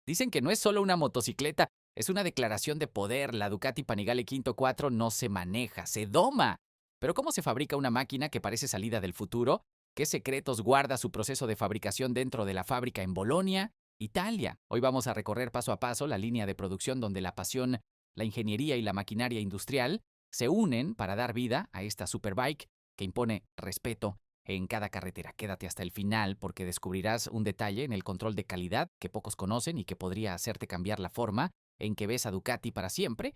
Dicen que no es solo una motocicleta, es una declaración de poder. La Ducati Panigale Quinto 4 no se maneja, se doma. Pero ¿cómo se fabrica una máquina que parece salida del futuro? ¿Qué secretos guarda su proceso de fabricación dentro de la fábrica en Bolonia, Italia? Hoy vamos a recorrer paso a paso la línea de producción donde la pasión, la ingeniería y la maquinaria industrial se unen para dar vida a esta superbike que impone respeto en cada carretera. Quédate hasta el final porque descubrirás un detalle en el control de calidad que pocos conocen y que podría hacerte cambiar la forma en que ves a Ducati para siempre.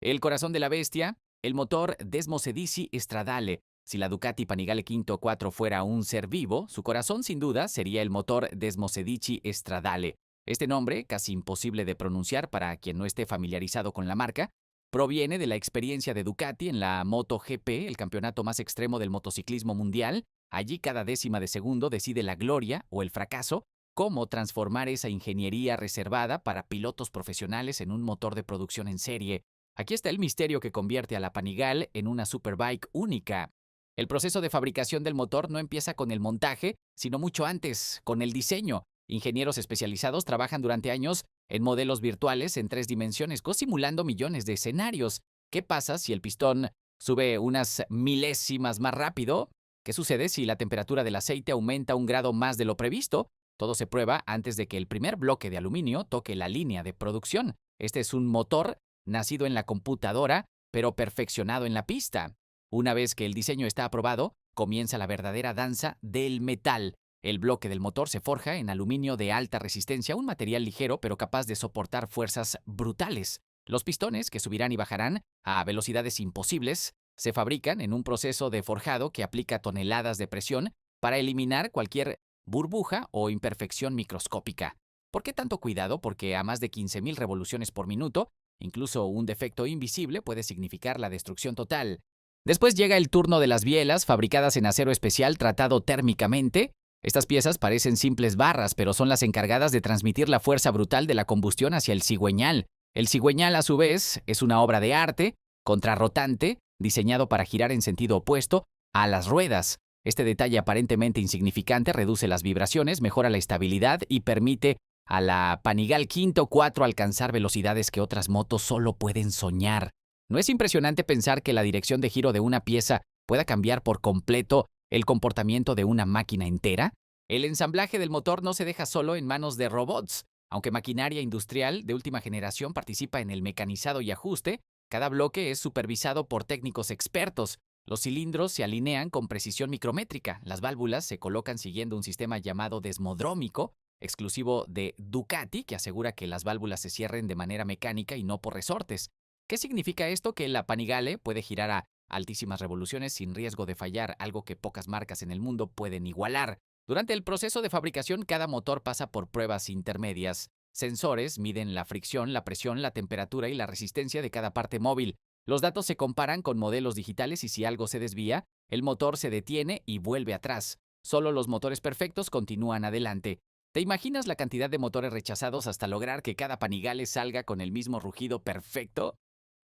El corazón de la bestia, el motor Desmosedici Stradale. Si la Ducati Panigale Quinto 4 fuera un ser vivo, su corazón sin duda sería el motor Desmosedici Stradale. Este nombre, casi imposible de pronunciar para quien no esté familiarizado con la marca, proviene de la experiencia de Ducati en la MotoGP, el campeonato más extremo del motociclismo mundial. Allí cada décima de segundo decide la gloria o el fracaso, cómo transformar esa ingeniería reservada para pilotos profesionales en un motor de producción en serie. Aquí está el misterio que convierte a la Panigale en una superbike única. El proceso de fabricación del motor no empieza con el montaje, sino mucho antes, con el diseño. Ingenieros especializados trabajan durante años en modelos virtuales en 3 dimensiones, simulando millones de escenarios. ¿Qué pasa si el pistón sube unas milésimas más rápido? ¿Qué sucede si la temperatura del aceite aumenta un grado más de lo previsto? Todo se prueba antes de que el primer bloque de aluminio toque la línea de producción. Este es un motor nacido en la computadora, pero perfeccionado en la pista. Una vez que el diseño está aprobado, comienza la verdadera danza del metal. El bloque del motor se forja en aluminio de alta resistencia, un material ligero pero capaz de soportar fuerzas brutales. Los pistones, que subirán y bajarán a velocidades imposibles, se fabrican en un proceso de forjado que aplica toneladas de presión para eliminar cualquier burbuja o imperfección microscópica. ¿Por qué tanto cuidado? Porque a más de 15.000 revoluciones por minuto, incluso un defecto invisible puede significar la destrucción total. Después llega el turno de las bielas, fabricadas en acero especial tratado térmicamente. Estas piezas parecen simples barras, pero son las encargadas de transmitir la fuerza brutal de la combustión hacia el cigüeñal. El cigüeñal, a su vez, es una obra de arte, contrarrotante, diseñado para girar en sentido opuesto a las ruedas. Este detalle aparentemente insignificante reduce las vibraciones, mejora la estabilidad y permite a la Panigale Quinto 4 alcanzar velocidades que otras motos solo pueden soñar. ¿No es impresionante pensar que la dirección de giro de una pieza pueda cambiar por completo el comportamiento de una máquina entera? El ensamblaje del motor no se deja solo en manos de robots. Aunque maquinaria industrial de última generación participa en el mecanizado y ajuste, cada bloque es supervisado por técnicos expertos. Los cilindros se alinean con precisión micrométrica. Las válvulas se colocan siguiendo un sistema llamado desmodrómico, exclusivo de Ducati, que asegura que las válvulas se cierren de manera mecánica y no por resortes. ¿Qué significa esto? Que la Panigale puede girar a altísimas revoluciones sin riesgo de fallar, algo que pocas marcas en el mundo pueden igualar. Durante el proceso de fabricación, cada motor pasa por pruebas intermedias. Sensores miden la fricción, la presión, la temperatura y la resistencia de cada parte móvil. Los datos se comparan con modelos digitales y si algo se desvía, el motor se detiene y vuelve atrás. Solo los motores perfectos continúan adelante. ¿Te imaginas la cantidad de motores rechazados hasta lograr que cada Panigale salga con el mismo rugido perfecto?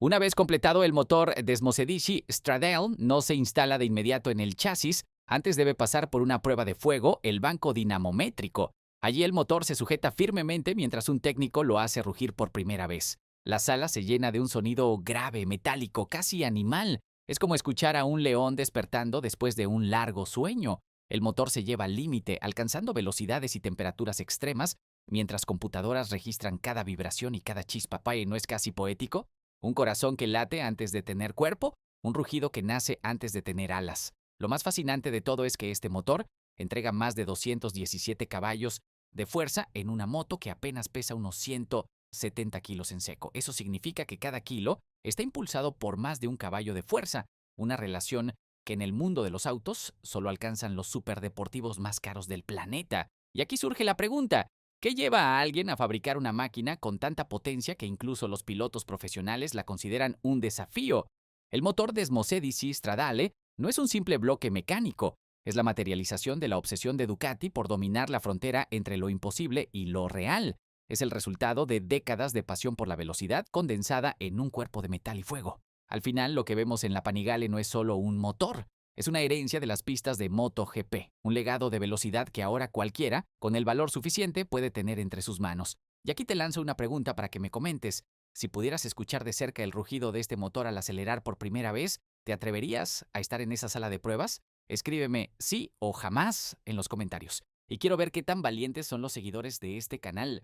Una vez completado el motor Desmosedici Stradale no se instala de inmediato en el chasis, antes debe pasar por una prueba de fuego, el banco dinamométrico. Allí el motor se sujeta firmemente mientras un técnico lo hace rugir por primera vez. La sala se llena de un sonido grave, metálico, casi animal. Es como escuchar a un león despertando después de un largo sueño. El motor se lleva al límite, alcanzando velocidades y temperaturas extremas, mientras computadoras registran cada vibración y cada chispa. ¿No es casi poético? Un corazón que late antes de tener cuerpo, un rugido que nace antes de tener alas. Lo más fascinante de todo es que este motor entrega más de 217 caballos de fuerza en una moto que apenas pesa unos 170 kilos en seco. Eso significa que cada kilo está impulsado por más de un caballo de fuerza, una relación que en el mundo de los autos solo alcanzan los superdeportivos más caros del planeta. Y aquí surge la pregunta: ¿qué lleva a alguien a fabricar una máquina con tanta potencia que incluso los pilotos profesionales la consideran un desafío? El motor Desmosedici Stradale no es un simple bloque mecánico, es la materialización de la obsesión de Ducati por dominar la frontera entre lo imposible y lo real. Es el resultado de décadas de pasión por la velocidad condensada en un cuerpo de metal y fuego. Al final, lo que vemos en la Panigale no es solo un motor, es una herencia de las pistas de MotoGP, un legado de velocidad que ahora cualquiera, con el valor suficiente, puede tener entre sus manos. Y aquí te lanzo una pregunta para que me comentes. Si pudieras escuchar de cerca el rugido de este motor al acelerar por primera vez, ¿te atreverías a estar en esa sala de pruebas? Escríbeme sí o jamás en los comentarios. Y quiero ver qué tan valientes son los seguidores de este canal.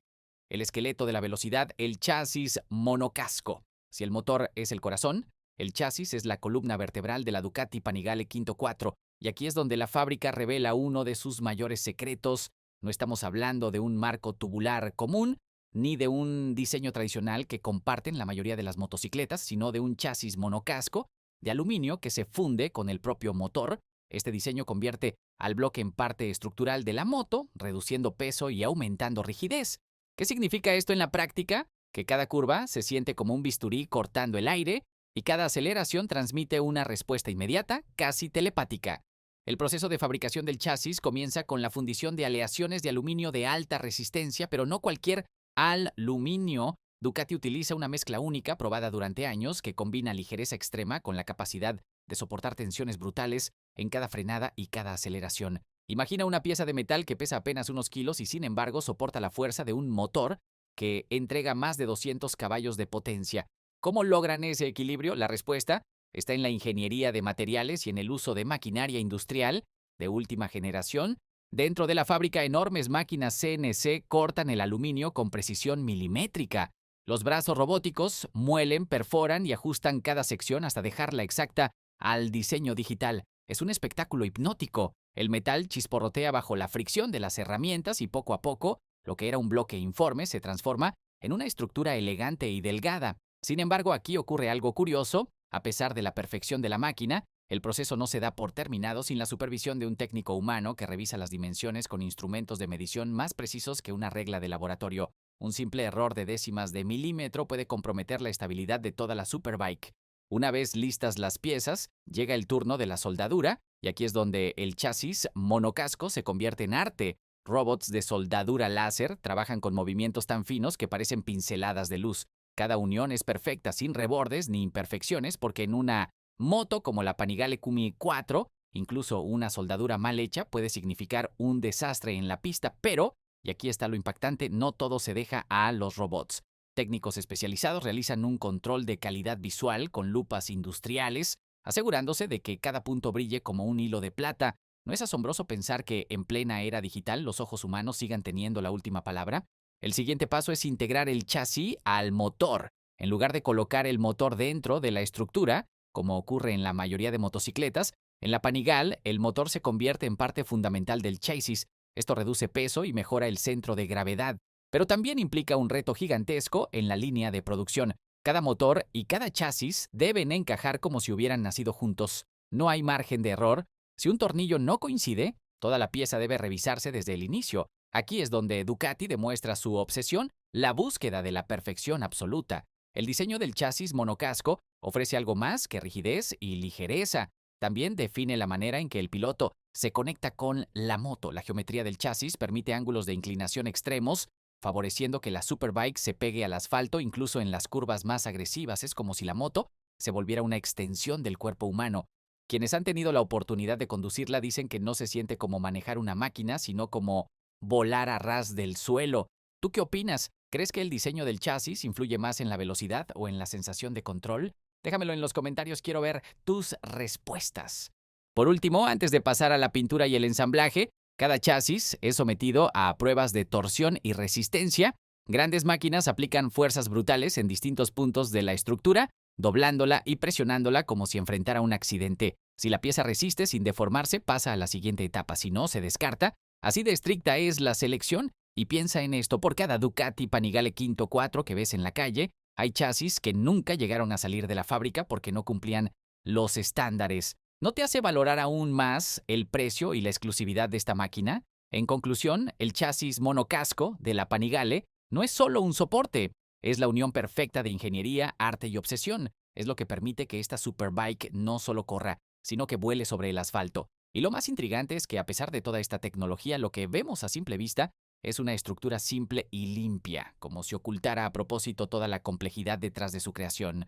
El esqueleto de la velocidad, el chasis monocasco. Si el motor es el corazón, el chasis es la columna vertebral de la Ducati Panigale Quinto 4. Y aquí es donde la fábrica revela uno de sus mayores secretos. No estamos hablando de un marco tubular común, ni de un diseño tradicional que comparten la mayoría de las motocicletas, sino de un chasis monocasco de aluminio que se funde con el propio motor. Este diseño convierte al bloque en parte estructural de la moto, reduciendo peso y aumentando rigidez. ¿Qué significa esto en la práctica? Que cada curva se siente como un bisturí cortando el aire y cada aceleración transmite una respuesta inmediata, casi telepática. El proceso de fabricación del chasis comienza con la fundición de aleaciones de aluminio de alta resistencia, pero no cualquier aluminio. Ducati utiliza una mezcla única probada durante años que combina ligereza extrema con la capacidad de soportar tensiones brutales en cada frenada y cada aceleración. Imagina una pieza de metal que pesa apenas unos kilos y sin embargo soporta la fuerza de un motor que entrega más de 200 caballos de potencia. ¿Cómo logran ese equilibrio? La respuesta está en la ingeniería de materiales y en el uso de maquinaria industrial de última generación. Dentro de la fábrica, enormes máquinas CNC cortan el aluminio con precisión milimétrica. Los brazos robóticos muelen, perforan y ajustan cada sección hasta dejarla exacta al diseño digital. Es un espectáculo hipnótico. El metal chisporrotea bajo la fricción de las herramientas y poco a poco, lo que era un bloque informe se transforma en una estructura elegante y delgada. Sin embargo, aquí ocurre algo curioso. A pesar de la perfección de la máquina, el proceso no se da por terminado sin la supervisión de un técnico humano que revisa las dimensiones con instrumentos de medición más precisos que una regla de laboratorio. Un simple error de décimas de milímetro puede comprometer la estabilidad de toda la Superbike. Una vez listas las piezas, llega el turno de la soldadura, y aquí es donde el chasis monocasco se convierte en arte. Robots de soldadura láser trabajan con movimientos tan finos que parecen pinceladas de luz. Cada unión es perfecta, sin rebordes ni imperfecciones, porque en una moto como la Panigale Kumi 4, incluso una soldadura mal hecha puede significar un desastre en la pista, pero, y aquí está lo impactante, no todo se deja a los robots. Técnicos especializados realizan un control de calidad visual con lupas industriales, asegurándose de que cada punto brille como un hilo de plata. ¿No es asombroso pensar que en plena era digital los ojos humanos sigan teniendo la última palabra? El siguiente paso es integrar el chasis al motor. En lugar de colocar el motor dentro de la estructura, como ocurre en la mayoría de motocicletas, en la Panigale el motor se convierte en parte fundamental del chasis. Esto reduce peso y mejora el centro de gravedad, pero también implica un reto gigantesco en la línea de producción. Cada motor y cada chasis deben encajar como si hubieran nacido juntos. No hay margen de error. Si un tornillo no coincide, toda la pieza debe revisarse desde el inicio. Aquí es donde Ducati demuestra su obsesión, la búsqueda de la perfección absoluta. El diseño del chasis monocasco ofrece algo más que rigidez y ligereza. También define la manera en que el piloto se conecta con la moto. La geometría del chasis permite ángulos de inclinación extremos, favoreciendo que la Superbike se pegue al asfalto incluso en las curvas más agresivas. Es como si la moto se volviera una extensión del cuerpo humano. Quienes han tenido la oportunidad de conducirla dicen que no se siente como manejar una máquina, sino como volar a ras del suelo. ¿Tú qué opinas? ¿Crees que el diseño del chasis influye más en la velocidad o en la sensación de control? Déjamelo en los comentarios, quiero ver tus respuestas. Por último, antes de pasar a la pintura y el ensamblaje, cada chasis es sometido a pruebas de torsión y resistencia. Grandes máquinas aplican fuerzas brutales en distintos puntos de la estructura, doblándola y presionándola como si enfrentara un accidente. Si la pieza resiste sin deformarse, pasa a la siguiente etapa. Si no, se descarta. Así de estricta es la selección. Y piensa en esto, por cada Ducati Panigale Quinto 4 que ves en la calle, hay chasis que nunca llegaron a salir de la fábrica porque no cumplían los estándares. ¿No te hace valorar aún más el precio y la exclusividad de esta máquina? En conclusión, el chasis monocasco de la Panigale no es solo un soporte, es la unión perfecta de ingeniería, arte y obsesión. Es lo que permite que esta Superbike no solo corra, sino que vuele sobre el asfalto. Y lo más intrigante es que a pesar de toda esta tecnología, lo que vemos a simple vista es una estructura simple y limpia, como si ocultara a propósito toda la complejidad detrás de su creación.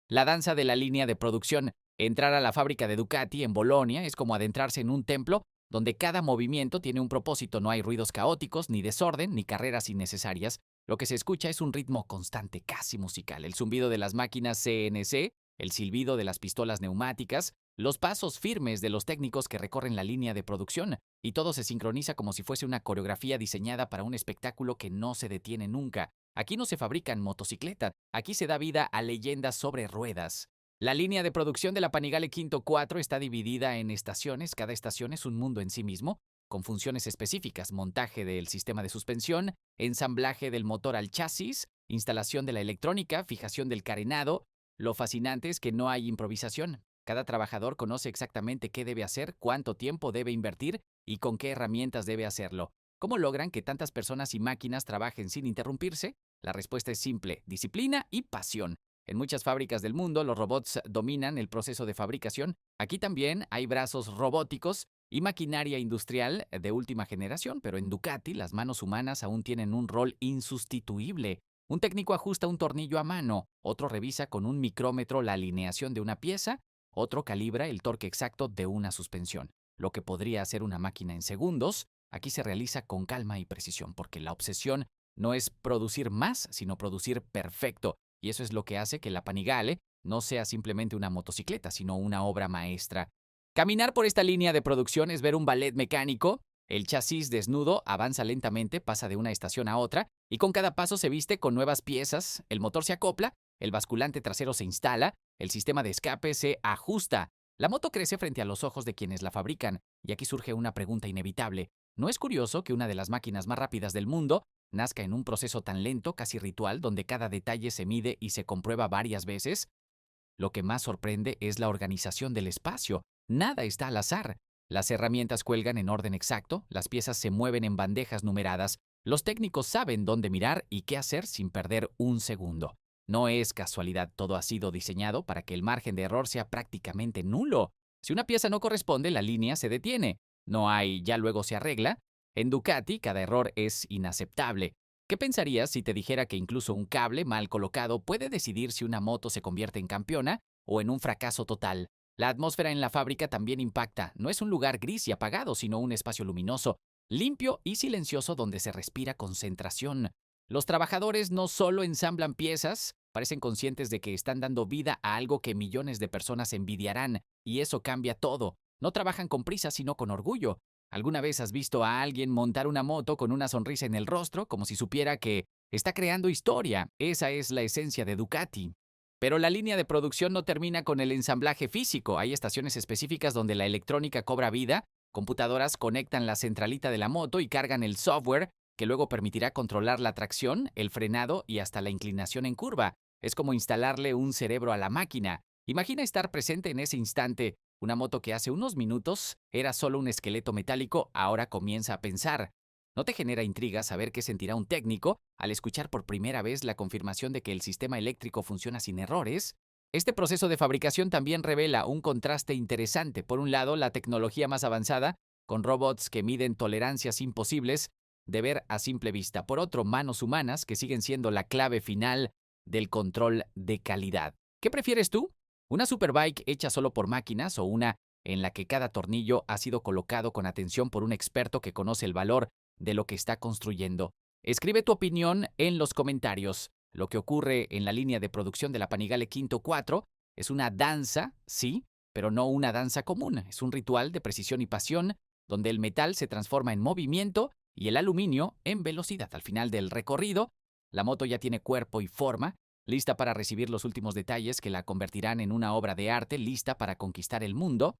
La danza de la línea de producción. Entrar a la fábrica de Ducati en Bolonia es como adentrarse en un templo donde cada movimiento tiene un propósito. No hay ruidos caóticos, ni desorden, ni carreras innecesarias. Lo que se escucha es un ritmo constante, casi musical, el zumbido de las máquinas CNC, el silbido de las pistolas neumáticas, los pasos firmes de los técnicos que recorren la línea de producción, y todo se sincroniza como si fuese una coreografía diseñada para un espectáculo que no se detiene nunca. Aquí no se fabrican motocicletas, aquí se da vida a leyendas sobre ruedas. La línea de producción de la Panigale Quinto 4 está dividida en estaciones, cada estación es un mundo en sí mismo, con funciones específicas: montaje del sistema de suspensión, ensamblaje del motor al chasis, instalación de la electrónica, fijación del carenado. Lo fascinante es que no hay improvisación. Cada trabajador conoce exactamente qué debe hacer, cuánto tiempo debe invertir y con qué herramientas debe hacerlo. ¿Cómo logran que tantas personas y máquinas trabajen sin interrumpirse? La respuesta es simple: disciplina y pasión. En muchas fábricas del mundo, los robots dominan el proceso de fabricación. Aquí también hay brazos robóticos y maquinaria industrial de última generación, pero en Ducati las manos humanas aún tienen un rol insustituible. Un técnico ajusta un tornillo a mano, otro revisa con un micrómetro la alineación de una pieza, otro calibra el torque exacto de una suspensión. Lo que podría hacer una máquina en segundos, aquí se realiza con calma y precisión, porque la obsesión no es producir más, sino producir perfecto. Y eso es lo que hace que la Panigale no sea simplemente una motocicleta, sino una obra maestra. Caminar por esta línea de producción es ver un ballet mecánico. El chasis desnudo avanza lentamente, pasa de una estación a otra, y con cada paso se viste con nuevas piezas, el motor se acopla, el basculante trasero se instala, el sistema de escape se ajusta. La moto crece frente a los ojos de quienes la fabrican, y aquí surge una pregunta inevitable. ¿No es curioso que una de las máquinas más rápidas del mundo nazca en un proceso tan lento, casi ritual, donde cada detalle se mide y se comprueba varias veces? Lo que más sorprende es la organización del espacio. Nada está al azar. Las herramientas cuelgan en orden exacto, las piezas se mueven en bandejas numeradas, los técnicos saben dónde mirar y qué hacer sin perder un segundo. No es casualidad, todo ha sido diseñado para que el margen de error sea prácticamente nulo. Si una pieza no corresponde, la línea se detiene. No hay, ya luego se arregla. En Ducati, cada error es inaceptable. ¿Qué pensarías si te dijera que incluso un cable mal colocado puede decidir si una moto se convierte en campeona o en un fracaso total? La atmósfera en la fábrica también impacta. No es un lugar gris y apagado, sino un espacio luminoso, limpio y silencioso donde se respira concentración. Los trabajadores no solo ensamblan piezas, parecen conscientes de que están dando vida a algo que millones de personas envidiarán, y eso cambia todo. No trabajan con prisa, sino con orgullo. ¿Alguna vez has visto a alguien montar una moto con una sonrisa en el rostro, como si supiera que está creando historia? Esa es la esencia de Ducati. Pero la línea de producción no termina con el ensamblaje físico. Hay estaciones específicas donde la electrónica cobra vida. Computadoras conectan la centralita de la moto y cargan el software que luego permitirá controlar la tracción, el frenado y hasta la inclinación en curva. Es como instalarle un cerebro a la máquina. Imagina estar presente en ese instante. Una moto que hace unos minutos era solo un esqueleto metálico, ahora comienza a pensar. ¿No te genera intriga saber qué sentirá un técnico al escuchar por primera vez la confirmación de que el sistema eléctrico funciona sin errores? Este proceso de fabricación también revela un contraste interesante. Por un lado, la tecnología más avanzada, con robots que miden tolerancias imposibles de ver a simple vista. Por otro, manos humanas que siguen siendo la clave final del control de calidad. ¿Qué prefieres tú? ¿Una superbike hecha solo por máquinas o una en la que cada tornillo ha sido colocado con atención por un experto que conoce el valor de lo que está construyendo? Escribe tu opinión en los comentarios. Lo que ocurre en la línea de producción de la Panigale Quinto 4 es una danza, sí, pero no una danza común. Es un ritual de precisión y pasión donde el metal se transforma en movimiento y el aluminio en velocidad. Al final del recorrido, la moto ya tiene cuerpo y forma, lista para recibir los últimos detalles que la convertirán en una obra de arte lista para conquistar el mundo.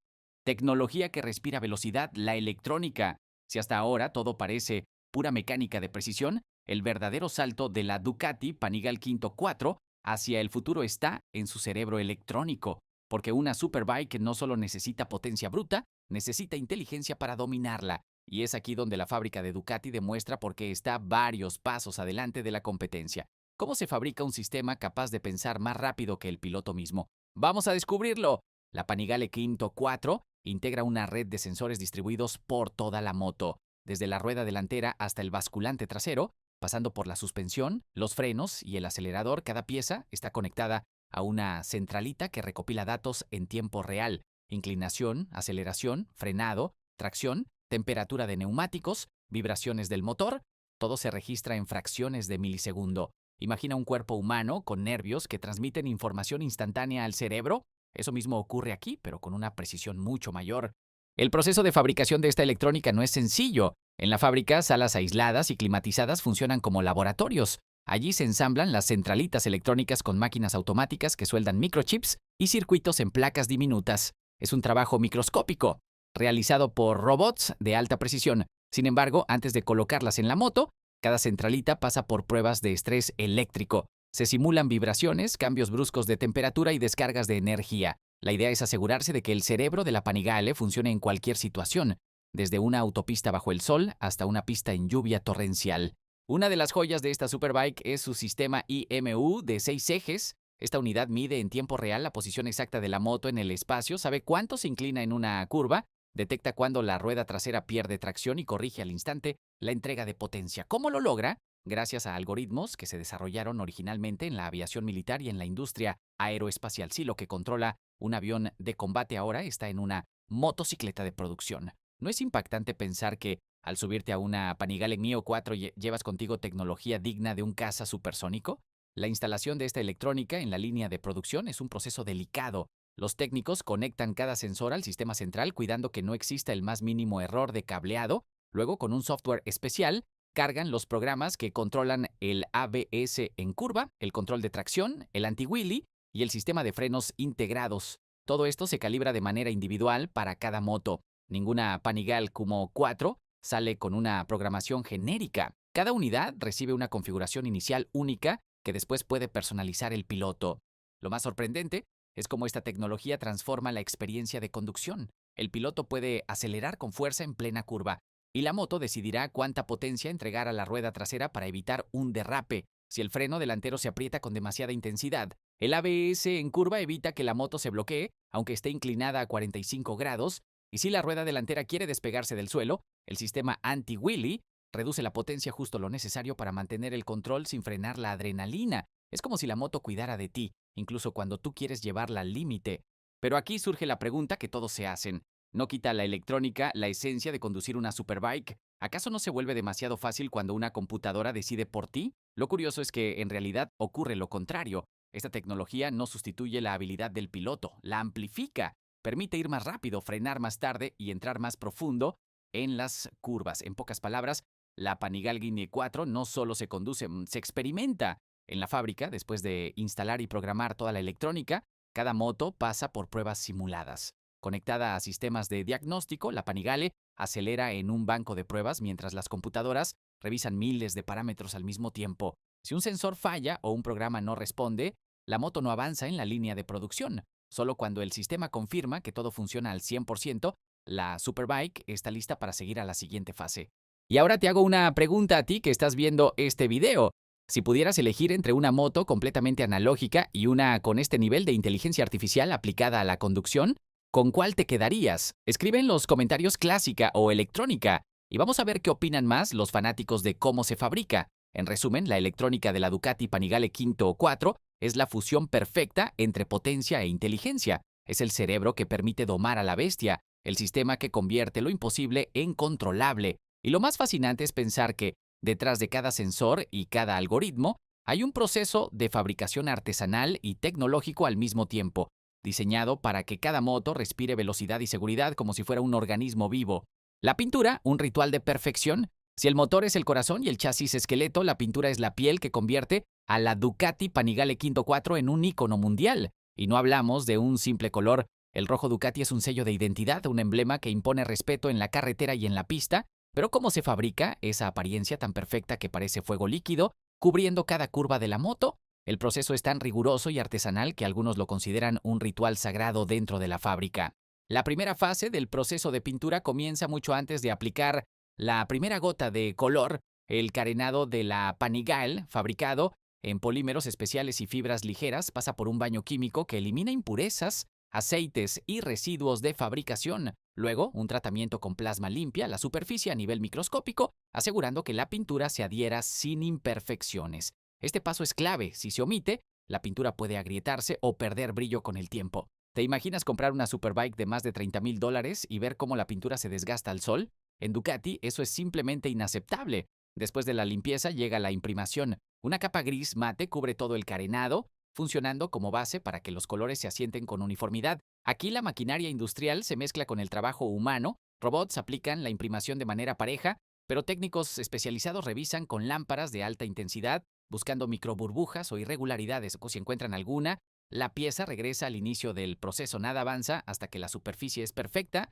Tecnología que respira velocidad, la electrónica. Si hasta ahora todo parece pura mecánica de precisión, el verdadero salto de la Ducati Panigale Quinto 4 hacia el futuro está en su cerebro electrónico, porque una superbike no solo necesita potencia bruta, necesita inteligencia para dominarla. Y es aquí donde la fábrica de Ducati demuestra por qué está varios pasos adelante de la competencia. ¿Cómo se fabrica un sistema capaz de pensar más rápido que el piloto mismo? ¡Vamos a descubrirlo! La Panigale Quinto 4 integra una red de sensores distribuidos por toda la moto, desde la rueda delantera hasta el basculante trasero, pasando por la suspensión, los frenos y el acelerador. Cada pieza está conectada a una centralita que recopila datos en tiempo real: inclinación, aceleración, frenado, tracción, temperatura de neumáticos, vibraciones del motor. Todo se registra en fracciones de milisegundo. Imagina un cuerpo humano con nervios que transmiten información instantánea al cerebro. Eso mismo ocurre aquí, pero con una precisión mucho mayor. El proceso de fabricación de esta electrónica no es sencillo. En la fábrica, salas aisladas y climatizadas funcionan como laboratorios. Allí se ensamblan las centralitas electrónicas con máquinas automáticas que sueldan microchips y circuitos en placas diminutas. Es un trabajo microscópico, realizado por robots de alta precisión. Sin embargo, antes de colocarlas en la moto, cada centralita pasa por pruebas de estrés eléctrico. Se simulan vibraciones, cambios bruscos de temperatura y descargas de energía. La idea es asegurarse de que el cerebro de la Panigale funcione en cualquier situación, desde una autopista bajo el sol hasta una pista en lluvia torrencial. Una de las joyas de esta Superbike es su sistema IMU de 6 ejes. Esta unidad mide en tiempo real la posición exacta de la moto en el espacio, sabe cuánto se inclina en una curva, detecta cuando la rueda trasera pierde tracción y corrige al instante la entrega de potencia. ¿Cómo lo logra? Gracias a algoritmos que se desarrollaron originalmente en la aviación militar y en la industria aeroespacial. Sí, lo que controla un avión de combate ahora está en una motocicleta de producción. ¿No es impactante pensar que al subirte a una Panigale Mio 4 llevas contigo tecnología digna de un caza supersónico? La instalación de esta electrónica en la línea de producción es un proceso delicado. Los técnicos conectan cada sensor al sistema central cuidando que no exista el más mínimo error de cableado. Luego, con un software especial, cargan los programas que controlan el ABS en curva, el control de tracción, el anti-wheelie y el sistema de frenos integrados. Todo esto se calibra de manera individual para cada moto. Ninguna Panigale Kumo 4 sale con una programación genérica. Cada unidad recibe una configuración inicial única que después puede personalizar el piloto. Lo más sorprendente es cómo esta tecnología transforma la experiencia de conducción. El piloto puede acelerar con fuerza en plena curva, y la moto decidirá cuánta potencia entregar a la rueda trasera para evitar un derrape. Si el freno delantero se aprieta con demasiada intensidad, el ABS en curva evita que la moto se bloquee, aunque esté inclinada a 45 grados, y si la rueda delantera quiere despegarse del suelo, el sistema anti-wheelie reduce la potencia justo lo necesario para mantener el control sin frenar la adrenalina. Es como si la moto cuidara de ti, incluso cuando tú quieres llevarla al límite. Pero aquí surge la pregunta que todos se hacen. ¿No quita la electrónica la esencia de conducir una Superbike? ¿Acaso no se vuelve demasiado fácil cuando una computadora decide por ti? Lo curioso es que en realidad ocurre lo contrario. Esta tecnología no sustituye la habilidad del piloto, la amplifica. Permite ir más rápido, frenar más tarde y entrar más profundo en las curvas. En pocas palabras, la Panigale Guinea 4 no solo se conduce, se experimenta. En la fábrica, después de instalar y programar toda la electrónica, cada moto pasa por pruebas simuladas. Conectada a sistemas de diagnóstico, la Panigale acelera en un banco de pruebas mientras las computadoras revisan miles de parámetros al mismo tiempo. Si un sensor falla o un programa no responde, la moto no avanza en la línea de producción. Solo cuando el sistema confirma que todo funciona al 100%, la Superbike está lista para seguir a la siguiente fase. Y ahora te hago una pregunta a ti que estás viendo este video. Si pudieras elegir entre una moto completamente analógica y una con este nivel de inteligencia artificial aplicada a la conducción, ¿con cuál te quedarías? Escribe en los comentarios clásica o electrónica y vamos a ver qué opinan más los fanáticos de cómo se fabrica. En resumen, la electrónica de la Ducati Panigale Quinto 4 es la fusión perfecta entre potencia e inteligencia. Es el cerebro que permite domar a la bestia, el sistema que convierte lo imposible en controlable. Y lo más fascinante es pensar que, detrás de cada sensor y cada algoritmo, hay un proceso de fabricación artesanal y tecnológico al mismo tiempo, diseñado para que cada moto respire velocidad y seguridad como si fuera un organismo vivo. La pintura, un ritual de perfección. Si el motor es el corazón y el chasis esqueleto, la pintura es la piel que convierte a la Ducati Panigale Quinto 4 en un ícono mundial. Y no hablamos de un simple color. El rojo Ducati es un sello de identidad, un emblema que impone respeto en la carretera y en la pista. Pero ¿cómo se fabrica esa apariencia tan perfecta que parece fuego líquido, cubriendo cada curva de la moto? El proceso es tan riguroso y artesanal que algunos lo consideran un ritual sagrado dentro de la fábrica. La primera fase del proceso de pintura comienza mucho antes de aplicar la primera gota de color, el carenado de la Panigale, fabricado en polímeros especiales y fibras ligeras, pasa por un baño químico que elimina impurezas, aceites y residuos de fabricación. Luego, un tratamiento con plasma limpia la superficie a nivel microscópico, asegurando que la pintura se adhiera sin imperfecciones. Este paso es clave. Si se omite, la pintura puede agrietarse o perder brillo con el tiempo. ¿Te imaginas comprar una Superbike de más de $30,000 y ver cómo la pintura se desgasta al sol? En Ducati eso es simplemente inaceptable. Después de la limpieza llega la imprimación. Una capa gris mate cubre todo el carenado, funcionando como base para que los colores se asienten con uniformidad. Aquí la maquinaria industrial se mezcla con el trabajo humano, robots aplican la imprimación de manera pareja, pero técnicos especializados revisan con lámparas de alta intensidad, buscando microburbujas o irregularidades, o si encuentran alguna, la pieza regresa al inicio del proceso, nada avanza hasta que la superficie es perfecta,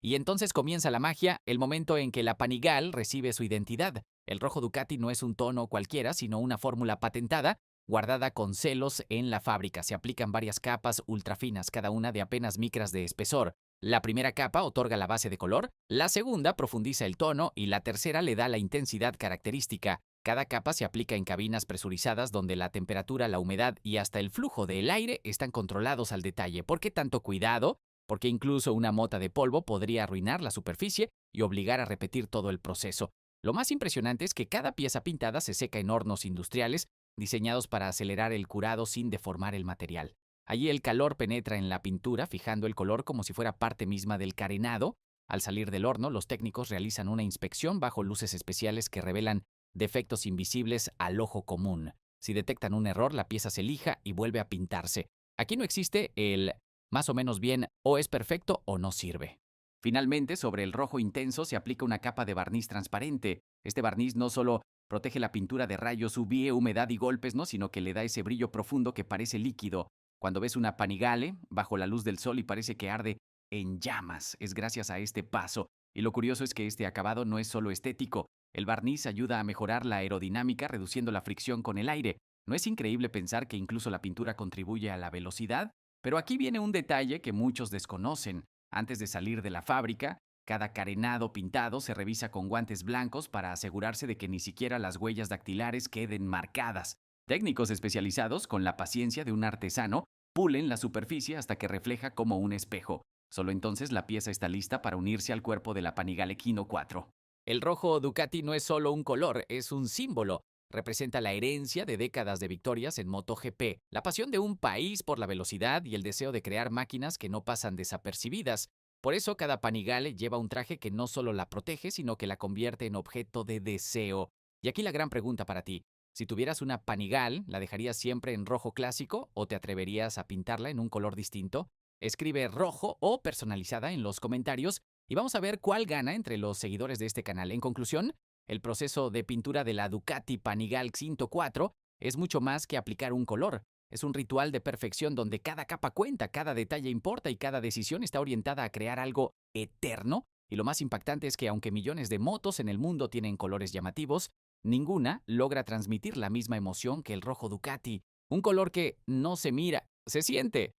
y entonces comienza la magia, el momento en que la Panigale recibe su identidad. El rojo Ducati no es un tono cualquiera, sino una fórmula patentada, guardada con celos en la fábrica. Se aplican varias capas ultrafinas, cada una de apenas micras de espesor. La primera capa otorga la base de color, la segunda profundiza el tono y la tercera le da la intensidad característica. Cada capa se aplica en cabinas presurizadas donde la temperatura, la humedad y hasta el flujo del aire están controlados al detalle. ¿Por qué tanto cuidado? Porque incluso una mota de polvo podría arruinar la superficie y obligar a repetir todo el proceso. Lo más impresionante es que cada pieza pintada se seca en hornos industriales diseñados para acelerar el curado sin deformar el material. Allí el calor penetra en la pintura, fijando el color como si fuera parte misma del carenado. Al salir del horno, los técnicos realizan una inspección bajo luces especiales que revelan defectos invisibles al ojo común. Si detectan un error, la pieza se lija y vuelve a pintarse. Aquí no existe el más o menos bien, o es perfecto o no sirve. Finalmente, sobre el rojo intenso se aplica una capa de barniz transparente. Este barniz no solo protege la pintura de rayos UV, humedad y golpes, ¿no? Sino que le da ese brillo profundo que parece líquido. Cuando ves una Panigale bajo la luz del sol y parece que arde en llamas, es gracias a este paso. Y lo curioso es que este acabado no es solo estético. El barniz ayuda a mejorar la aerodinámica reduciendo la fricción con el aire. ¿No es increíble pensar que incluso la pintura contribuye a la velocidad? Pero aquí viene un detalle que muchos desconocen. Antes de salir de la fábrica, cada carenado pintado se revisa con guantes blancos para asegurarse de que ni siquiera las huellas dactilares queden marcadas. Técnicos especializados, con la paciencia de un artesano, pulen la superficie hasta que refleja como un espejo. Solo entonces la pieza está lista para unirse al cuerpo de la Panigale Kino 4. El rojo Ducati no es solo un color, es un símbolo. Representa la herencia de décadas de victorias en MotoGP, la pasión de un país por la velocidad y el deseo de crear máquinas que no pasan desapercibidas. Por eso cada Panigale lleva un traje que no solo la protege, sino que la convierte en objeto de deseo. Y aquí la gran pregunta para ti. Si tuvieras una Panigale, ¿la dejarías siempre en rojo clásico o te atreverías a pintarla en un color distinto? Escribe rojo o personalizada en los comentarios y vamos a ver cuál gana entre los seguidores de este canal. En conclusión, el proceso de pintura de la Ducati Panigale 104 es mucho más que aplicar un color. Es un ritual de perfección donde cada capa cuenta, cada detalle importa y cada decisión está orientada a crear algo eterno. Y lo más impactante es que aunque millones de motos en el mundo tienen colores llamativos, ninguna logra transmitir la misma emoción que el rojo Ducati. Un color que no se mira, se siente.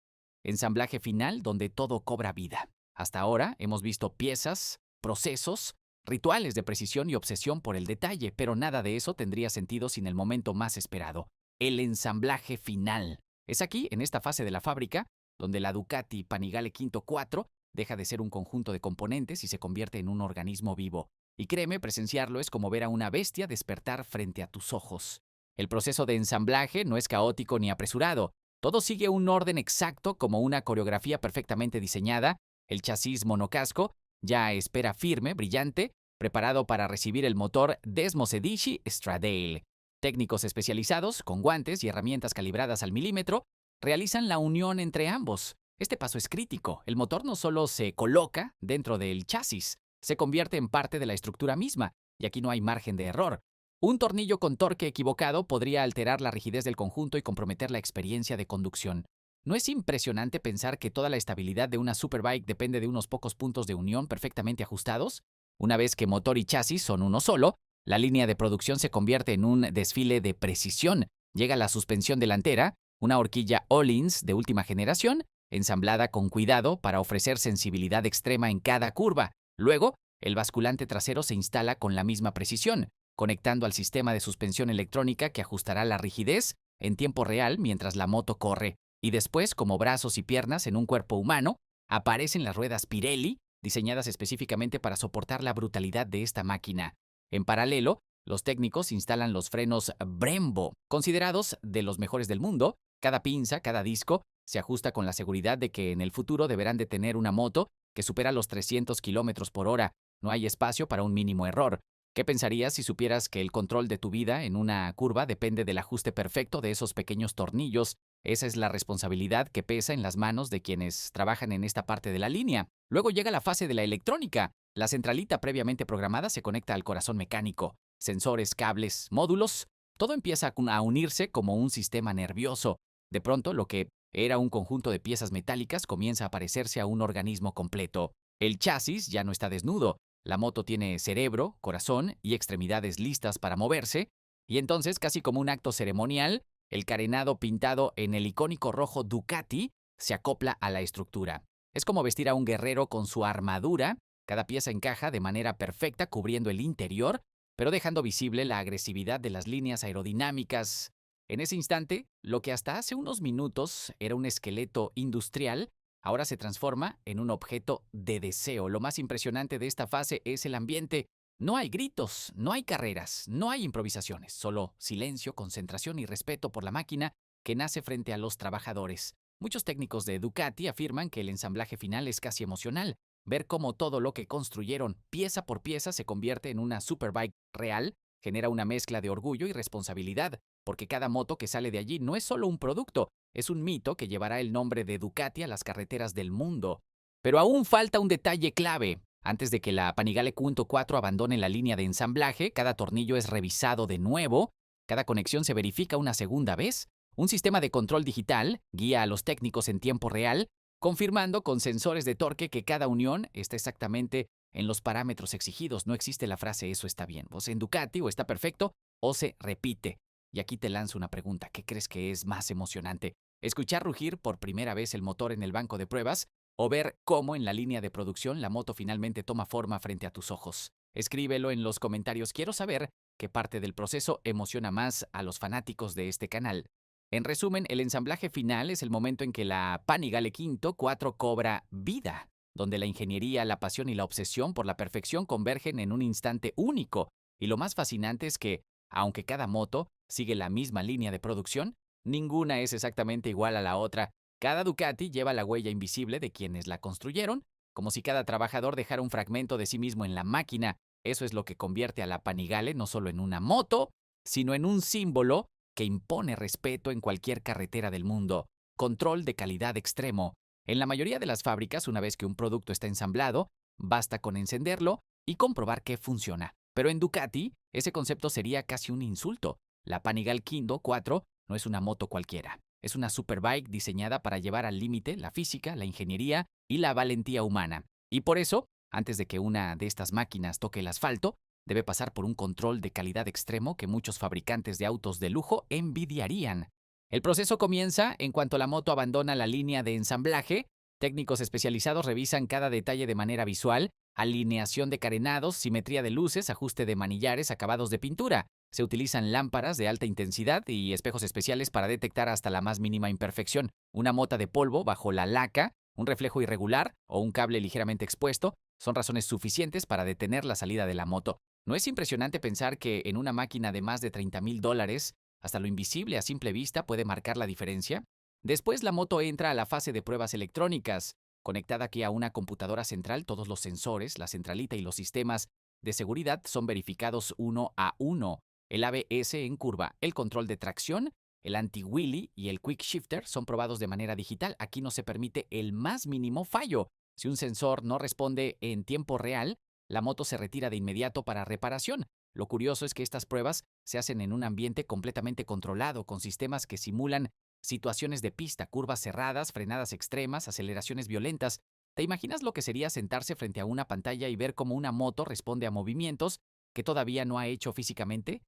Ensamblaje final donde todo cobra vida. Hasta ahora hemos visto piezas, procesos, rituales de precisión y obsesión por el detalle, pero nada de eso tendría sentido sin el momento más esperado, el ensamblaje final. Es aquí, en esta fase de la fábrica, donde la Ducati Panigale Quinto 4 deja de ser un conjunto de componentes y se convierte en un organismo vivo. Y créeme, presenciarlo es como ver a una bestia despertar frente a tus ojos. El proceso de ensamblaje no es caótico ni apresurado. Todo sigue un orden exacto como una coreografía perfectamente diseñada. El chasis monocasco ya espera firme, brillante, preparado para recibir el motor Desmosedici Stradale. Técnicos especializados, con guantes y herramientas calibradas al milímetro, realizan la unión entre ambos. Este paso es crítico. El motor no solo se coloca dentro del chasis, se convierte en parte de la estructura misma, y aquí no hay margen de error. Un tornillo con torque equivocado podría alterar la rigidez del conjunto y comprometer la experiencia de conducción. ¿No es impresionante pensar que toda la estabilidad de una Superbike depende de unos pocos puntos de unión perfectamente ajustados? Una vez que motor y chasis son uno solo, la línea de producción se convierte en un desfile de precisión. Llega la suspensión delantera, una horquilla Öhlins de última generación, ensamblada con cuidado para ofrecer sensibilidad extrema en cada curva. Luego, el basculante trasero se instala con la misma precisión, conectando al sistema de suspensión electrónica que ajustará la rigidez en tiempo real mientras la moto corre. Y después, como brazos y piernas en un cuerpo humano, aparecen las ruedas Pirelli, diseñadas específicamente para soportar la brutalidad de esta máquina. En paralelo, los técnicos instalan los frenos Brembo, considerados de los mejores del mundo. Cada pinza, cada disco, se ajusta con la seguridad de que en el futuro deberán de tener una moto que supera los 300 km por hora. No hay espacio para un mínimo error. ¿Qué pensarías si supieras que el control de tu vida en una curva depende del ajuste perfecto de esos pequeños tornillos? Esa es la responsabilidad que pesa en las manos de quienes trabajan en esta parte de la línea. Luego llega la fase de la electrónica. La centralita previamente programada se conecta al corazón mecánico. Sensores, cables, módulos, todo empieza a unirse como un sistema nervioso. De pronto, lo que era un conjunto de piezas metálicas comienza a parecerse a un organismo completo. El chasis ya no está desnudo. La moto tiene cerebro, corazón y extremidades listas para moverse, y entonces, casi como un acto ceremonial, el carenado pintado en el icónico rojo Ducati se acopla a la estructura. Es como vestir a un guerrero con su armadura, cada pieza encaja de manera perfecta cubriendo el interior, pero dejando visible la agresividad de las líneas aerodinámicas. En ese instante, lo que hasta hace unos minutos era un esqueleto industrial, ahora se transforma en un objeto de deseo. Lo más impresionante de esta fase es el ambiente. No hay gritos, no hay carreras, no hay improvisaciones, solo silencio, concentración y respeto por la máquina que nace frente a los trabajadores. Muchos técnicos de Ducati afirman que el ensamblaje final es casi emocional. Ver cómo todo lo que construyeron pieza por pieza se convierte en una superbike real genera una mezcla de orgullo y responsabilidad, porque cada moto que sale de allí no es solo un producto, es un mito que llevará el nombre de Ducati a las carreteras del mundo. Pero aún falta un detalle clave. Antes de que la Panigale Q4 abandone la línea de ensamblaje, cada tornillo es revisado de nuevo, cada conexión se verifica una segunda vez. Un sistema de control digital guía a los técnicos en tiempo real, confirmando con sensores de torque que cada unión está exactamente en los parámetros exigidos. No existe la frase "eso está bien". En Ducati o está perfecto o se repite. Y aquí te lanzo una pregunta. ¿Qué crees que es más emocionante? ¿Escuchar rugir por primera vez el motor en el banco de pruebas o ver cómo en la línea de producción la moto finalmente toma forma frente a tus ojos? Escríbelo en los comentarios. Quiero saber qué parte del proceso emociona más a los fanáticos de este canal. En resumen, el ensamblaje final es el momento en que la Panigale Q4 cobra vida, donde la ingeniería, la pasión y la obsesión por la perfección convergen en un instante único. Y lo más fascinante es que, aunque cada moto sigue la misma línea de producción, ninguna es exactamente igual a la otra. Cada Ducati lleva la huella invisible de quienes la construyeron, como si cada trabajador dejara un fragmento de sí mismo en la máquina. Eso es lo que convierte a la Panigale no solo en una moto, sino en un símbolo que impone respeto en cualquier carretera del mundo. Control de calidad extremo. En la mayoría de las fábricas, una vez que un producto está ensamblado, basta con encenderlo y comprobar que funciona. Pero en Ducati, ese concepto sería casi un insulto. La Panigale Q4 no es una moto cualquiera. Es una superbike diseñada para llevar al límite la física, la ingeniería y la valentía humana. Y por eso, antes de que una de estas máquinas toque el asfalto, debe pasar por un control de calidad extremo que muchos fabricantes de autos de lujo envidiarían. El proceso comienza en cuanto la moto abandona la línea de ensamblaje. Técnicos especializados revisan cada detalle de manera visual: alineación de carenados, simetría de luces, ajuste de manillares, acabados de pintura. Se utilizan lámparas de alta intensidad y espejos especiales para detectar hasta la más mínima imperfección. Una mota de polvo bajo la laca, un reflejo irregular o un cable ligeramente expuesto son razones suficientes para detener la salida de la moto. ¿No es impresionante pensar que en una máquina de más de $30,000, hasta lo invisible a simple vista puede marcar la diferencia? Después la moto entra a la fase de pruebas electrónicas. Conectada aquí a una computadora central, todos los sensores, la centralita y los sistemas de seguridad son verificados uno a uno. El ABS en curva, el control de tracción, el anti-wheelie y el quick shifter son probados de manera digital. Aquí no se permite el más mínimo fallo. Si un sensor no responde en tiempo real, la moto se retira de inmediato para reparación. Lo curioso es que estas pruebas se hacen en un ambiente completamente controlado, con sistemas que simulan situaciones de pista, curvas cerradas, frenadas extremas, aceleraciones violentas. ¿Te imaginas lo que sería sentarse frente a una pantalla y ver cómo una moto responde a movimientos que todavía no ha hecho físicamente?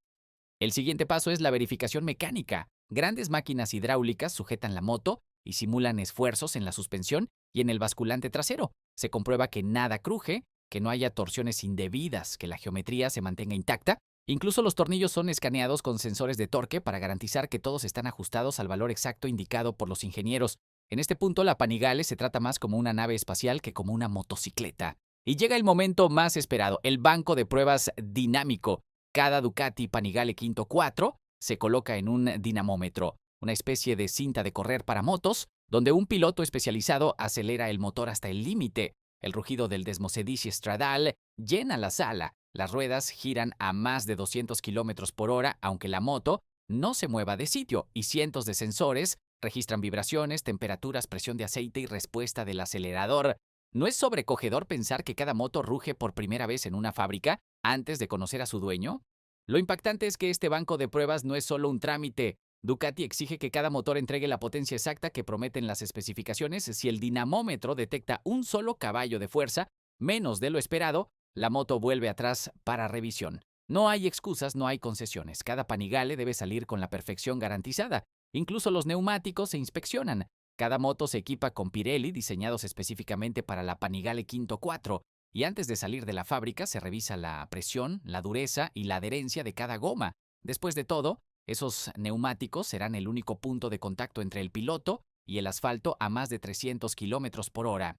El siguiente paso es la verificación mecánica. Grandes máquinas hidráulicas sujetan la moto y simulan esfuerzos en la suspensión y en el basculante trasero. Se comprueba que nada cruje, que no haya torsiones indebidas, que la geometría se mantenga intacta. Incluso los tornillos son escaneados con sensores de torque para garantizar que todos están ajustados al valor exacto indicado por los ingenieros. En este punto, la Panigale se trata más como una nave espacial que como una motocicleta. Y llega el momento más esperado, el banco de pruebas dinámico. Cada Ducati Panigale Q4 se coloca en un dinamómetro, una especie de cinta de correr para motos, donde un piloto especializado acelera el motor hasta el límite. El rugido del Desmosedici Stradale llena la sala. Las ruedas giran a más de 200 kilómetros por hora, aunque la moto no se mueva de sitio, y cientos de sensores registran vibraciones, temperaturas, presión de aceite y respuesta del acelerador. ¿No es sobrecogedor pensar que cada moto ruge por primera vez en una fábrica antes de conocer a su dueño? Lo impactante es que este banco de pruebas no es solo un trámite. Ducati exige que cada motor entregue la potencia exacta que prometen las especificaciones. Si el dinamómetro detecta un solo caballo de fuerza, menos de lo esperado, la moto vuelve atrás para revisión. No hay excusas, no hay concesiones. Cada Panigale debe salir con la perfección garantizada. Incluso los neumáticos se inspeccionan. Cada moto se equipa con Pirelli, diseñados específicamente para la Panigale Quinto 4, y antes de salir de la fábrica se revisa la presión, la dureza y la adherencia de cada goma. Después de todo, esos neumáticos serán el único punto de contacto entre el piloto y el asfalto a más de 300 kilómetros por hora.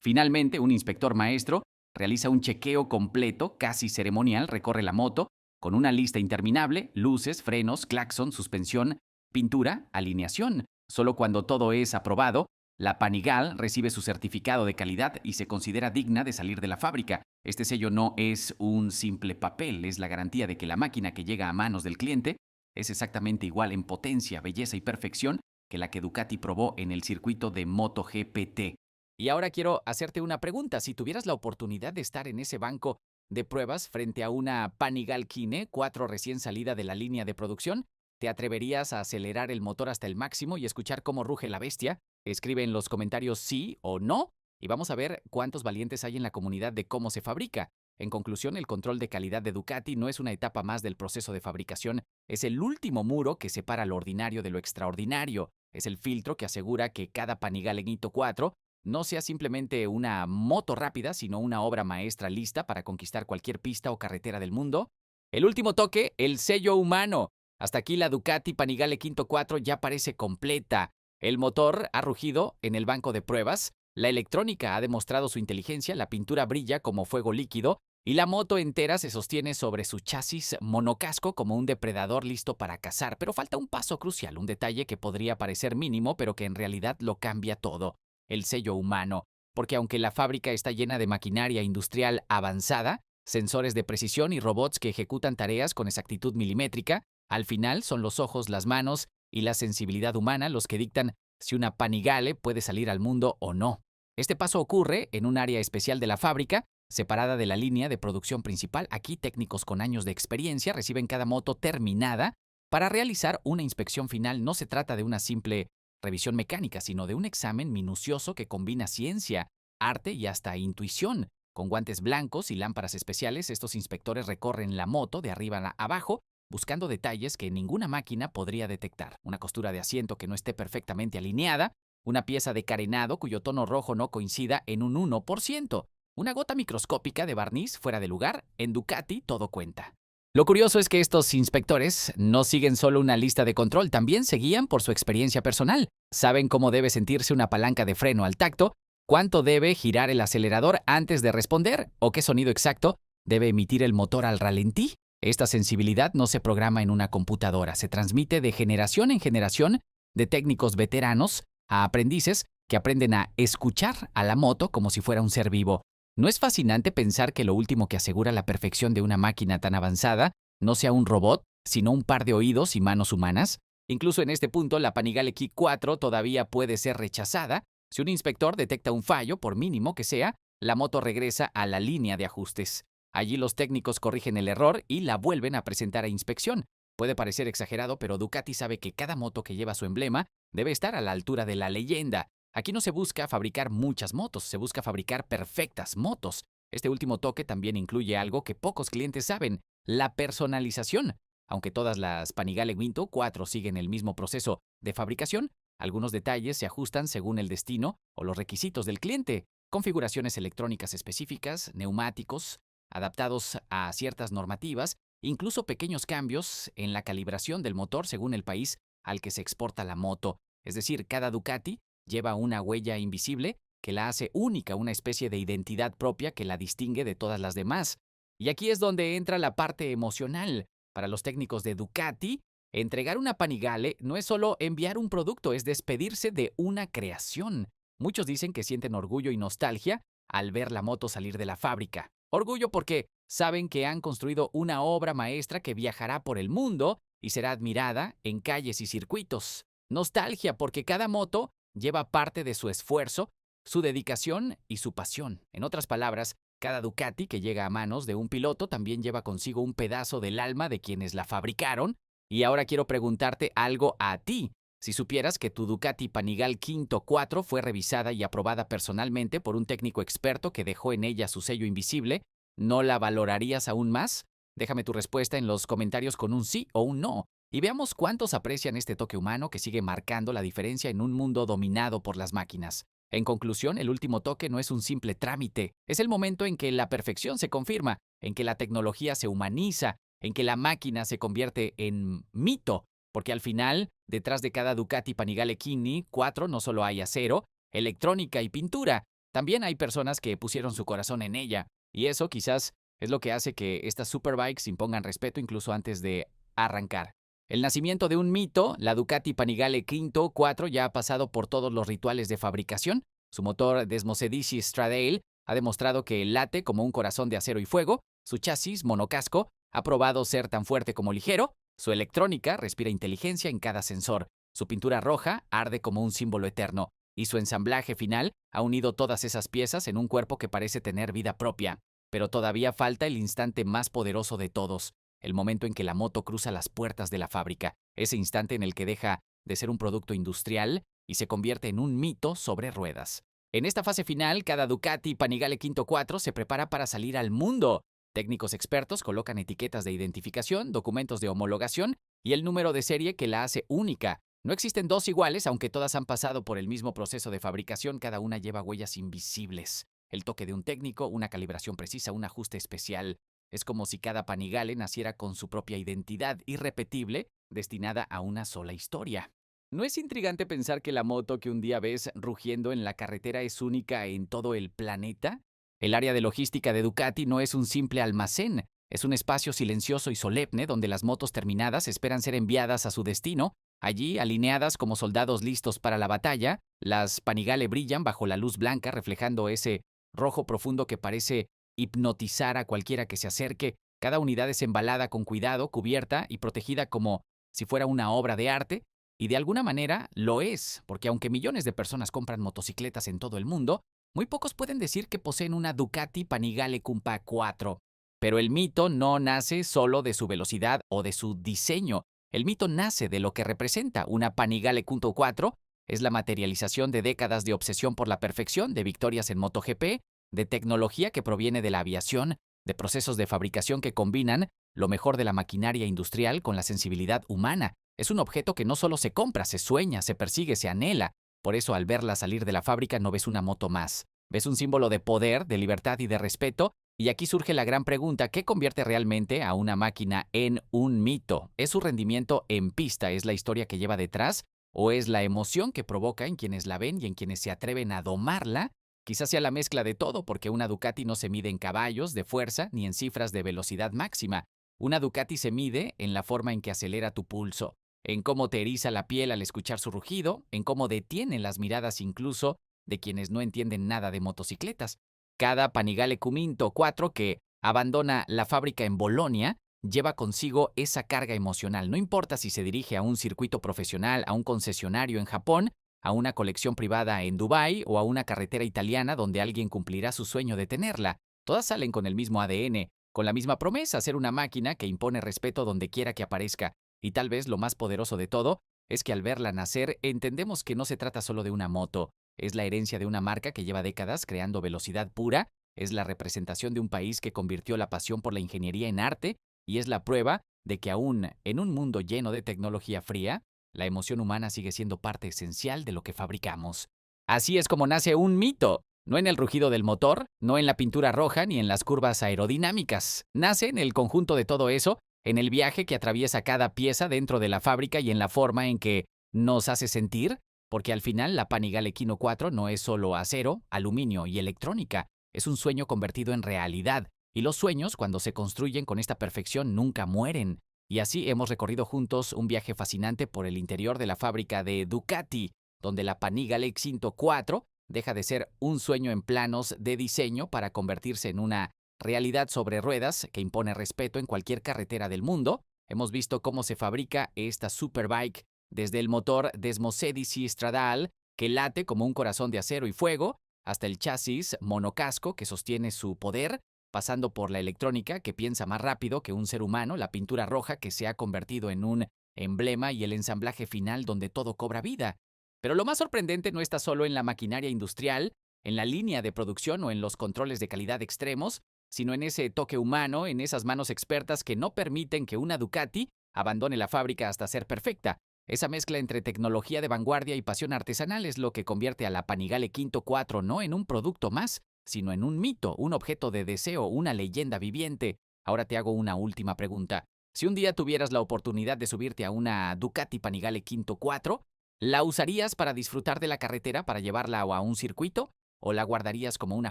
Finalmente, un inspector maestro realiza un chequeo completo, casi ceremonial, recorre la moto con una lista interminable: luces, frenos, claxon, suspensión, pintura, alineación. Solo cuando todo es aprobado, la Panigale recibe su certificado de calidad y se considera digna de salir de la fábrica. Este sello no es un simple papel, es la garantía de que la máquina que llega a manos del cliente es exactamente igual en potencia, belleza y perfección que la que Ducati probó en el circuito de MotoGP. Y ahora quiero hacerte una pregunta. Si tuvieras la oportunidad de estar en ese banco de pruebas frente a una Panigale Kine 4 recién salida de la línea de producción, ¿te atreverías a acelerar el motor hasta el máximo y escuchar cómo ruge la bestia? Escribe en los comentarios sí o no y vamos a ver cuántos valientes hay en la comunidad de cómo se fabrica. En conclusión, el control de calidad de Ducati no es una etapa más del proceso de fabricación, es el último muro que separa lo ordinario de lo extraordinario. Es el filtro que asegura que cada Panigale Quinto 4 no sea simplemente una moto rápida, sino una obra maestra lista para conquistar cualquier pista o carretera del mundo. El último toque, el sello humano. Hasta aquí la Ducati Panigale Quinto 4 ya parece completa. El motor ha rugido en el banco de pruebas, la electrónica ha demostrado su inteligencia, la pintura brilla como fuego líquido y la moto entera se sostiene sobre su chasis monocasco como un depredador listo para cazar. Pero falta un paso crucial, un detalle que podría parecer mínimo, pero que en realidad lo cambia todo: el sello humano. Porque aunque la fábrica está llena de maquinaria industrial avanzada, sensores de precisión y robots que ejecutan tareas con exactitud milimétrica, al final son los ojos, las manos y la sensibilidad humana los que dictan si una Panigale puede salir al mundo o no. Este paso ocurre en un área especial de la fábrica, separada de la línea de producción principal. Aquí técnicos con años de experiencia reciben cada moto terminada para realizar una inspección final. No se trata de una simple revisión mecánica, sino de un examen minucioso que combina ciencia, arte y hasta intuición. Con guantes blancos y lámparas especiales, estos inspectores recorren la moto de arriba a abajo, buscando detalles que ninguna máquina podría detectar. Una costura de asiento que no esté perfectamente alineada, una pieza de carenado cuyo tono rojo no coincida en un 1%, una gota microscópica de barniz fuera de lugar. En Ducati todo cuenta. Lo curioso es que estos inspectores no siguen solo una lista de control, también se guían por su experiencia personal. Saben cómo debe sentirse una palanca de freno al tacto, cuánto debe girar el acelerador antes de responder o qué sonido exacto debe emitir el motor al ralentí. Esta sensibilidad no se programa en una computadora, se transmite de generación en generación, de técnicos veteranos a aprendices que aprenden a escuchar a la moto como si fuera un ser vivo. ¿No es fascinante pensar que lo último que asegura la perfección de una máquina tan avanzada no sea un robot, sino un par de oídos y manos humanas? Incluso en este punto, la Panigale Ki 4 todavía puede ser rechazada. Si un inspector detecta un fallo, por mínimo que sea, la moto regresa a la línea de ajustes. Allí los técnicos corrigen el error y la vuelven a presentar a inspección. Puede parecer exagerado, pero Ducati sabe que cada moto que lleva su emblema debe estar a la altura de la leyenda. Aquí no se busca fabricar muchas motos, se busca fabricar perfectas motos. Este último toque también incluye algo que pocos clientes saben: la personalización. Aunque todas las Panigale Quinto 4 siguen el mismo proceso de fabricación, algunos detalles se ajustan según el destino o los requisitos del cliente. Configuraciones electrónicas específicas, neumáticos adaptados a ciertas normativas, incluso pequeños cambios en la calibración del motor según el país al que se exporta la moto. Es decir, cada Ducati lleva una huella invisible que la hace única, una especie de identidad propia que la distingue de todas las demás. Y aquí es donde entra la parte emocional. Para los técnicos de Ducati, entregar una Panigale no es solo enviar un producto, es despedirse de una creación. Muchos dicen que sienten orgullo y nostalgia al ver la moto salir de la fábrica. Orgullo porque saben que han construido una obra maestra que viajará por el mundo y será admirada en calles y circuitos. Nostalgia porque cada moto lleva parte de su esfuerzo, su dedicación y su pasión. En otras palabras, cada Ducati que llega a manos de un piloto también lleva consigo un pedazo del alma de quienes la fabricaron. Y ahora quiero preguntarte algo a ti. Si supieras que tu Ducati Panigale Quinto 4 fue revisada y aprobada personalmente por un técnico experto que dejó en ella su sello invisible, ¿no la valorarías aún más? Déjame tu respuesta en los comentarios con un sí o un no. Y veamos cuántos aprecian este toque humano que sigue marcando la diferencia en un mundo dominado por las máquinas. En conclusión, el último toque no es un simple trámite, es el momento en que la perfección se confirma, en que la tecnología se humaniza, en que la máquina se convierte en mito, porque al final, detrás de cada Ducati Panigale Kini 4 no solo hay acero, electrónica y pintura, también hay personas que pusieron su corazón en ella, y eso quizás es lo que hace que estas superbikes impongan respeto incluso antes de arrancar. El nacimiento de un mito, la Ducati Panigale Quinto 4 ya ha pasado por todos los rituales de fabricación. Su motor Desmosedici Stradale ha demostrado que late como un corazón de acero y fuego, su chasis monocasco ha probado ser tan fuerte como ligero, su electrónica respira inteligencia en cada sensor, su pintura roja arde como un símbolo eterno, y su ensamblaje final ha unido todas esas piezas en un cuerpo que parece tener vida propia. Pero todavía falta el instante más poderoso de todos, el momento en que la moto cruza las puertas de la fábrica, ese instante en el que deja de ser un producto industrial y se convierte en un mito sobre ruedas. En esta fase final, cada Ducati Panigale Quinto 4 se prepara para salir al mundo. Técnicos expertos colocan etiquetas de identificación, documentos de homologación y el número de serie que la hace única. No existen dos iguales, aunque todas han pasado por el mismo proceso de fabricación, cada una lleva huellas invisibles. El toque de un técnico, una calibración precisa, un ajuste especial. Es como si cada Panigale naciera con su propia identidad irrepetible, destinada a una sola historia. ¿No es intrigante pensar que la moto que un día ves rugiendo en la carretera es única en todo el planeta? El área de logística de Ducati no es un simple almacén, es un espacio silencioso y solemne donde las motos terminadas esperan ser enviadas a su destino. Allí, alineadas como soldados listos para la batalla, las Panigale brillan bajo la luz blanca reflejando ese rojo profundo que parece hipnotizar a cualquiera que se acerque. Cada unidad es embalada con cuidado, cubierta y protegida como si fuera una obra de arte, y de alguna manera lo es, porque aunque millones de personas compran motocicletas en todo el mundo, muy pocos pueden decir que poseen una Ducati Panigale Cumpa 4. Pero el mito no nace solo de su velocidad o de su diseño. El mito nace de lo que representa. Una Panigale Cumpa 4 es la materialización de décadas de obsesión por la perfección, de victorias en MotoGP, de tecnología que proviene de la aviación, de procesos de fabricación que combinan lo mejor de la maquinaria industrial con la sensibilidad humana. Es un objeto que no solo se compra, se sueña, se persigue, se anhela. Por eso, al verla salir de la fábrica no ves una moto más. Ves un símbolo de poder, de libertad y de respeto. Y aquí surge la gran pregunta, ¿qué convierte realmente a una máquina en un mito? ¿Es su rendimiento en pista? ¿Es la historia que lleva detrás? ¿O es la emoción que provoca en quienes la ven y en quienes se atreven a domarla? Quizás sea la mezcla de todo, porque una Ducati no se mide en caballos de fuerza ni en cifras de velocidad máxima. Una Ducati se mide en la forma en que acelera tu pulso, en cómo te eriza la piel al escuchar su rugido, en cómo detiene las miradas incluso de quienes no entienden nada de motocicletas. Cada Panigale Quinto 4 que abandona la fábrica en Bolonia lleva consigo esa carga emocional. No importa si se dirige a un circuito profesional, a un concesionario en Japón, a una colección privada en Dubái o a una carretera italiana donde alguien cumplirá su sueño de tenerla. Todas salen con el mismo ADN, con la misma promesa, ser una máquina que impone respeto donde quiera que aparezca. Y tal vez lo más poderoso de todo es que al verla nacer entendemos que no se trata solo de una moto, es la herencia de una marca que lleva décadas creando velocidad pura, es la representación de un país que convirtió la pasión por la ingeniería en arte y es la prueba de que aún en un mundo lleno de tecnología fría, la emoción humana sigue siendo parte esencial de lo que fabricamos. Así es como nace un mito, no en el rugido del motor, no en la pintura roja ni en las curvas aerodinámicas. Nace en el conjunto de todo eso, en el viaje que atraviesa cada pieza dentro de la fábrica y en la forma en que nos hace sentir, porque al final la Panigale Quinto 4 no es solo acero, aluminio y electrónica, es un sueño convertido en realidad, y los sueños, cuando se construyen con esta perfección, nunca mueren. Y así hemos recorrido juntos un viaje fascinante por el interior de la fábrica de Ducati, donde la Panigale Quinto 4 deja de ser un sueño en planos de diseño para convertirse en una realidad sobre ruedas que impone respeto en cualquier carretera del mundo. Hemos visto cómo se fabrica esta superbike, desde el motor Desmosedici Stradale, que late como un corazón de acero y fuego, hasta el chasis monocasco que sostiene su poder, pasando por la electrónica que piensa más rápido que un ser humano, la pintura roja que se ha convertido en un emblema y el ensamblaje final donde todo cobra vida. Pero lo más sorprendente no está solo en la maquinaria industrial, en la línea de producción o en los controles de calidad extremos, sino en ese toque humano, en esas manos expertas que no permiten que una Ducati abandone la fábrica hasta ser perfecta. Esa mezcla entre tecnología de vanguardia y pasión artesanal es lo que convierte a la Panigale Quinto 4 no en un producto más, sino en un mito, un objeto de deseo, una leyenda viviente. Ahora te hago una última pregunta. Si un día tuvieras la oportunidad de subirte a una Ducati Panigale Quinto 4, ¿la usarías para disfrutar de la carretera, para llevarla a un circuito? ¿O la guardarías como una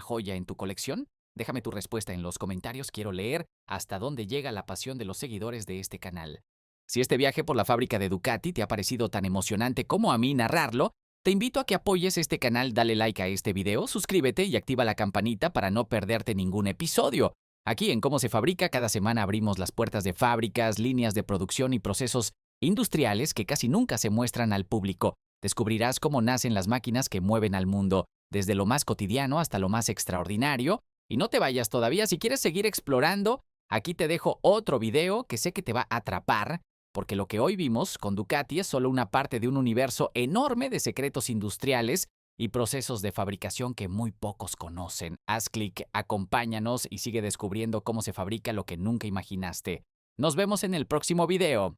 joya en tu colección? Déjame tu respuesta en los comentarios, quiero leer hasta dónde llega la pasión de los seguidores de este canal. Si este viaje por la fábrica de Ducati te ha parecido tan emocionante como a mí narrarlo, te invito a que apoyes este canal, dale like a este video, suscríbete y activa la campanita para no perderte ningún episodio. Aquí en Cómo se fabrica, cada semana abrimos las puertas de fábricas, líneas de producción y procesos industriales que casi nunca se muestran al público. Descubrirás cómo nacen las máquinas que mueven al mundo, desde lo más cotidiano hasta lo más extraordinario. Y no te vayas todavía, si quieres seguir explorando, aquí te dejo otro video que sé que te va a atrapar, porque lo que hoy vimos con Ducati es solo una parte de un universo enorme de secretos industriales y procesos de fabricación que muy pocos conocen. Haz clic, acompáñanos y sigue descubriendo cómo se fabrica lo que nunca imaginaste. Nos vemos en el próximo video.